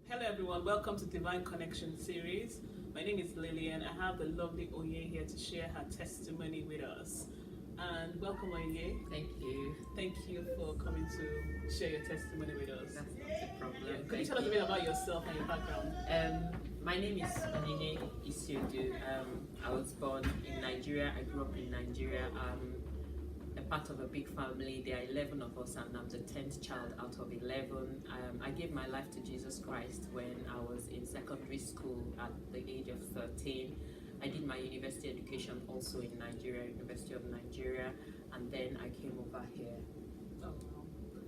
Hello everyone, welcome to Divine Connection series. My name is Lillian. I have the lovely Oye here to share her testimony with us. And welcome Oye. Thank you. Thank you for coming to share your testimony with us. That's not a problem. Yeah. Could you tell us a bit about yourself and your background? My name is Onyinye Isiodu. I was born in Nigeria. I grew up in Nigeria. I'm a part of a big family. There are 11 of us, and I'm the 10th child out of 11. I gave my life to Jesus Christ when I was in secondary school at the age of 13. I did my university education also in Nigeria, University of Nigeria, and then I came over here. Oh, wow.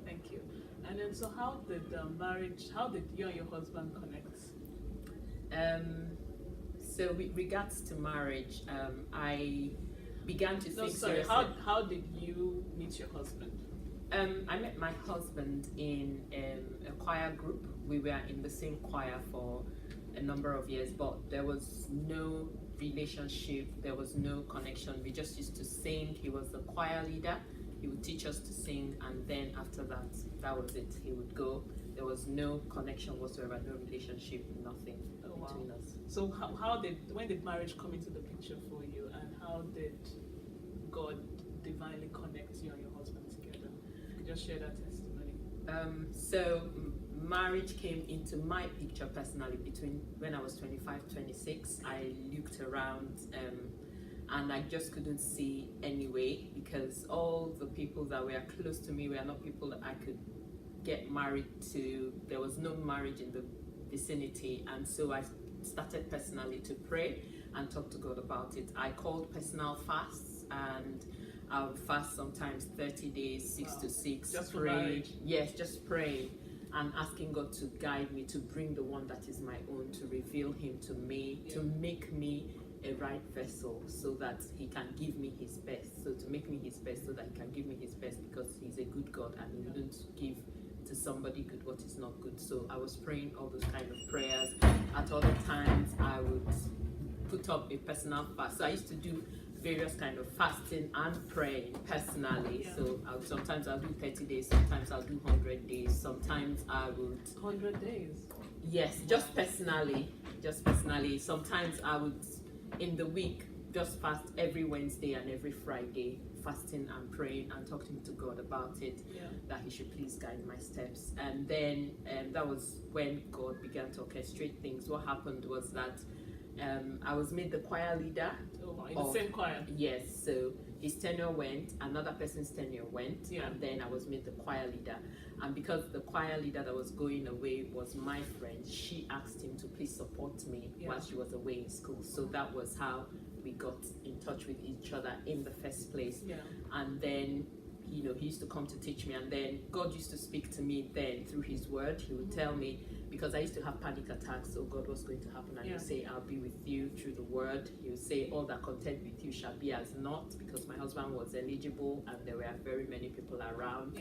Thank you. And then, so how did how did you and your husband connect? So with regards to marriage, I began to think sorry, seriously. how did you meet your husband? I met my husband in a choir group. We were in the same choir for a number of years, but there was no relationship, there was no connection. We just used to sing. He was the choir leader. He would teach us to sing, and then after that, that was it. He would go. There was no connection whatsoever, no relationship, nothing between us. So when did marriage come into the picture for you, and how did God divinely connect you and your husband together? You could just share that testimony. Marriage came into my picture personally between when I was 25, 26. I looked around and I just couldn't see any way, because all the people that were close to me were not people that I could get married to. There was no marriage in the vicinity, and so I started personally to pray and talk to God about it. I called personal fasts, and I would fast sometimes 30 days, 6 to 6. Just for marriage? Yes, just praying and asking God to guide me, to bring the one that is my own, to reveal him to me, to make me a right vessel so that he can give me his best. So to make me his best so that he can give me his best, because he's a good God and he wouldn't give to somebody good what is not good. So I was praying all those kind of prayers. At other times I would put up a personal fast. So I used to do various kind of fasting and praying personally. So sometimes I'll do 30 days, sometimes I'll do 100 days, sometimes I would 100 days. Yes, just personally. Sometimes I would in the week just fast every Wednesday and every Friday, fasting and praying and talking to God about it, that he should please guide my steps. And then that was when God began to orchestrate things. What happened was that I was made the choir leader. In the same choir? Yes, so his tenure went, another person's tenure went, and then I was made the choir leader. And because the choir leader that was going away was my friend, she asked him to please support me while she was away in school. So that was how we got in touch with each other in the first place. And then, he used to come to teach me, and then God used to speak to me then through his word. He would tell me, because I used to have panic attacks, so God was going to happen, and he would say, I'll be with you through the word. He would say, all that contend with you shall be as naught, because my husband was eligible and there were very many people around.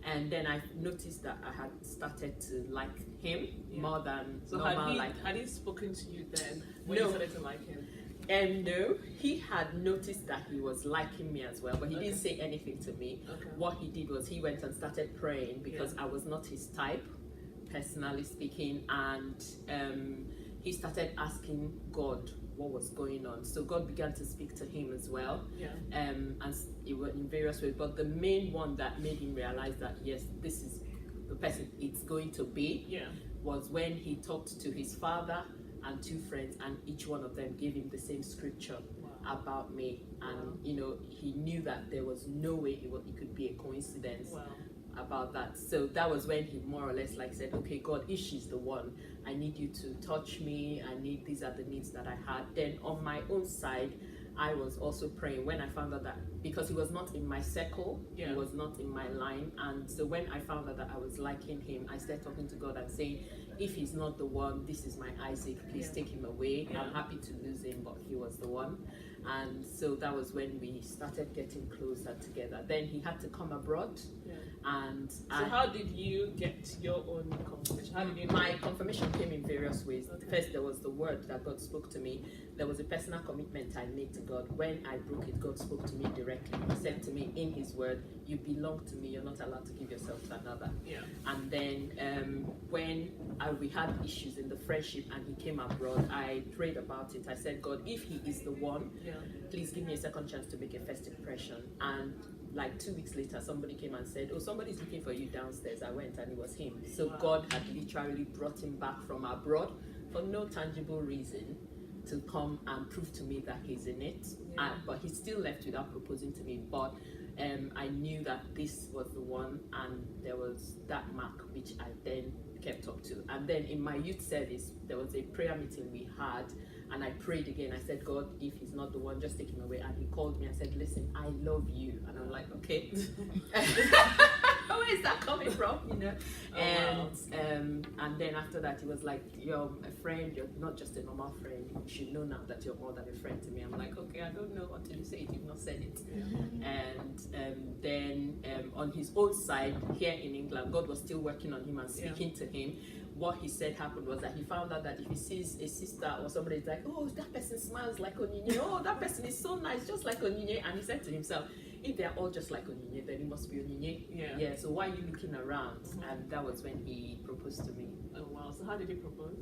And then I noticed that I had started to like him more than normal. Had he spoken to you then when No. you started to like him? And no, he had noticed that he was liking me as well, but he didn't say anything to me. What he did was he went and started praying, because I was not his type, personally speaking, and he started asking God what was going on. So God began to speak to him as well, and it was in various ways. But the main one that made him realize that yes, this is the person it's going to be, was when he talked to his father and 2 friends, and each one of them gave him the same scripture about me, and he knew that there was no way it could be a coincidence about that. So that was when he more or less said, okay, God, if she's the one, I need you to touch me. These are the needs that I had. Then on my own side, I was also praying when I found out that, because he was not in my circle, he was not in my line, and so when I found out that I was liking him, I started talking to God and saying, if he's not the one, this is my Isaac, please take him away. I'm happy to lose him, but he was the one. And so that was when we started getting closer together. Then he had to come abroad. And so how did you get your own confirmation? How did you my confirmation came in various ways. Okay. First, there was the word that God spoke to me. There was a personal commitment I made to God. When I broke it, God spoke to me directly. He said to me in his word, you belong to me, you're not allowed to give yourself to another. And then when we had issues in the friendship and he came abroad, I prayed about it. I said, God, if he is the one, please give me a second chance to make a first impression. And like 2 weeks later, somebody came and said, oh, somebody's looking for you downstairs. I went and it was him. So God had literally brought him back from abroad for no tangible reason to come and prove to me that he's in it. But he still left without proposing to me. But I knew that this was the one, and there was that mark which I then kept up to. And then in my youth service, there was a prayer meeting we had, and I prayed again. I said, God, if he's not the one, just take him away. And he called me and said, listen, I love you. And I'm like, okay. Where is that coming from? You know? And then after that, he was like, you're a friend, you're not just a normal friend. You should know now that you're more than a friend to me. I'm like, okay, I don't know until you say it. You've not said it. And then on his own side, here in England, God was still working on him and speaking to him. What he said happened was that he found out that if he sees a sister or somebody, it's like, oh, that person smiles like Onyinye. Oh, that person is so nice, just like Onyinye. And he said to himself, if they're all just like Onyinye, then it must be Onyinye. So why are you looking around? And that was when he proposed to me. Oh, wow. So how did he propose?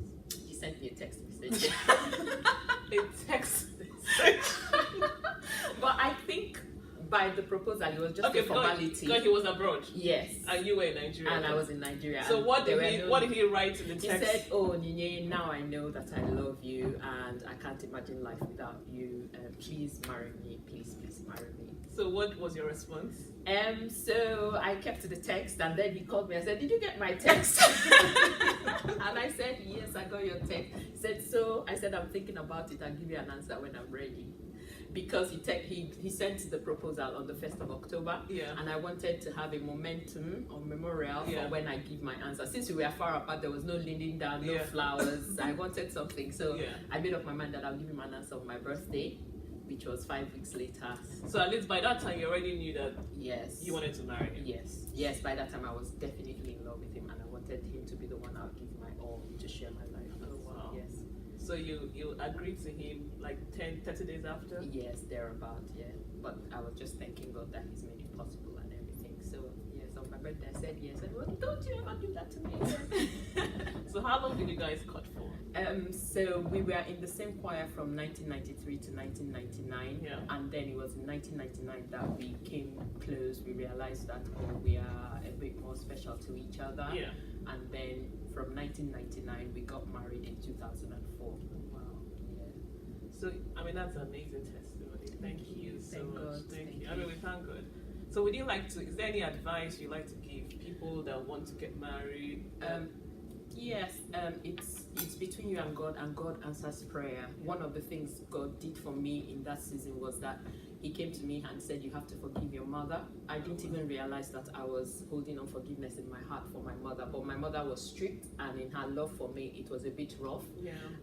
He sent me a text message. A text message? But I think by the proposal, it was just a formality. Because he was abroad. Yes. And you were in Nigeria. And I was in Nigeria. So what did he write in the text? He said, oh, Nine, now I know that I love you and I can't imagine life without you. Please marry me. Please marry me. So what was your response? So I kept the text, and then he called me and said, did you get my text? And I said, yes, I got your text. He said, so I said, I'm thinking about it. I'll give you an answer when I'm ready. Because he sent the proposal on the 1st of October, and I wanted to have a momentum or memorial for when I give my answer. Since we were far apart, there was no leaning down, no flowers. I wanted something, so I made up my mind that I'll give him an answer on my birthday, which was 5 weeks later. So at least by that time, you already knew that you wanted to marry him. Yes. By that time, I was definitely in love with him, and I wanted him to be the one I'll give my all to share my life. Oh wow. Yes. So you agreed to him like 30 days after? Yes, thereabout, But I was just thanking God that he's made it possible and everything. So, yes, on my birthday I said yes. And well, don't you ever do that to me. So how long did you guys cut for? So we were in the same choir from 1993 to 1999. And then it was in 1999 that we came close. We realized that we are a bit more special to each other. And then from 1999 we got married in 2004. Wow. So I mean that's an amazing testimony. Thank you so much. Thank you. I mean we thank God. So would you like to, is there any advice you'd like to give people that want to get married? Yes, it's between you and God answers prayer. One of the things God did for me in that season was that he came to me and said, you have to forgive your mother. I didn't even realize that I was holding unforgiveness in my heart for my mother, but my mother was strict, and in her love for me, it was a bit rough.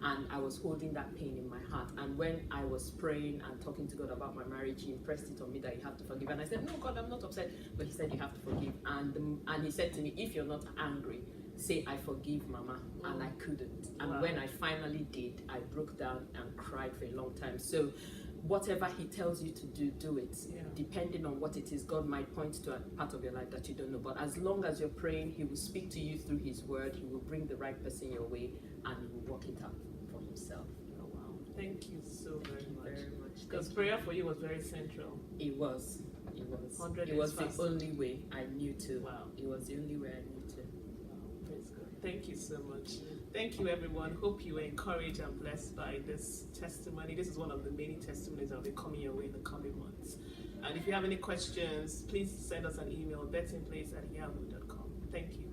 And I was holding that pain in my heart. And when I was praying and talking to God about my marriage, he impressed it on me that you have to forgive. And I said, no, God, I'm not upset. But he said, you have to forgive. And he said to me, if you're not angry, say I forgive Mama. And I couldn't. And when I finally did, I broke down and cried for a long time. So whatever he tells you to do it. Depending on what it is, God might point to a part of your life that you don't know, but as long as you're praying, he will speak to you through his word. He will bring the right person your way, and he will work it out for himself. Oh wow, thank you so very much. Because prayer for you was very central. It was the only way I knew to. It was the only way I knew to. Praise God. Thank you so much. Thank you, everyone. Hope you were encouraged and blessed by this testimony. This is one of the many testimonies that will be coming your way in the coming months. And if you have any questions, please send us an email, bettingplace@yahoo.com. Thank you.